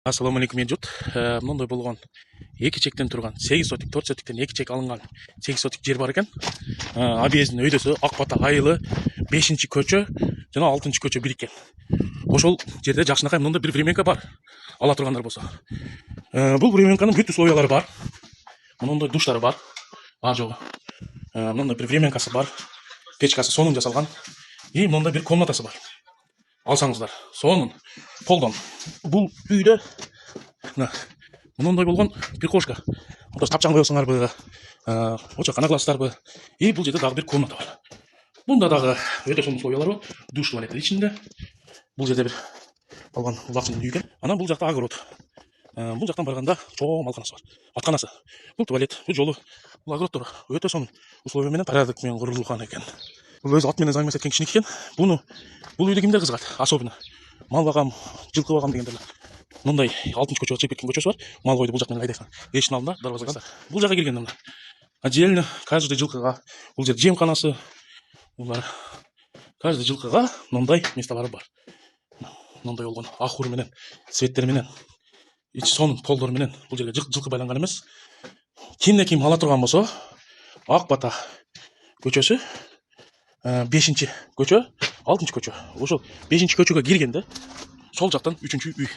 Assalamu алейкум ел жұрт. Мындай болған екі чектен тұрған 8 сотик, 4 сотиктен 2 чек алынған 8 сотик жер бар екен. Абиездің өйдөсі Ақбата айылы 5-ші көчө жана 6-ші көчө біріккен. Ошол жерде жакшынакай мындай бір временка бар. Ала тургандар болсо. Бул временканын бүт условиялары бар. Мындай душтары бар. Бар жогу. Мындай бір временкасы бар. Печкасы сонун жасалган. И мындай бір комнатасы бар. Алсаңыздар, сонун полдон. Бул үйдө мындай болгон прихожка. Мында тапчан коесуңарбы, очакка кыласыздарбы. И бул жерде дагы бир комната бар. Бунда дагы өтө сонун условиялар бар. Душ туалети ичинде. Бул жерде бир болгон улакчын үй экен. Анан бул жакта огород. Бул жактан барганда чоң малканасы бар. Атканасы. Бул туалет, бул жолу. Бул огороддор өтө сонун условия менен порядок менен курулган экен. Бул өзү ат менен займаса эткен кичинекей экен. Бул үйдө кимдер кызыгат? Особенно мал багам, жылкы багам дегендер. Мындай 6-ші көчөгө чыгып кеткен көчөсү бар. Мал койду бул жактан айдайсың. Эшиктин алдында дарбаза. Бул жакка келгенде мына отдельно каждый жылкыга бул жер жемканасы. Булар каждый жылкыга мындай месталары бар. Мындай болгон ахур менен, светтер менен, ич сонун полдор менен бул жерге жылкы байланган эмес. Кимде ким ала турган болсо, Акбата көчөсү 5-ші көчө, 6-ші көчө. Ошол 5-ші көчөгө киргенде сол жактан 3-үй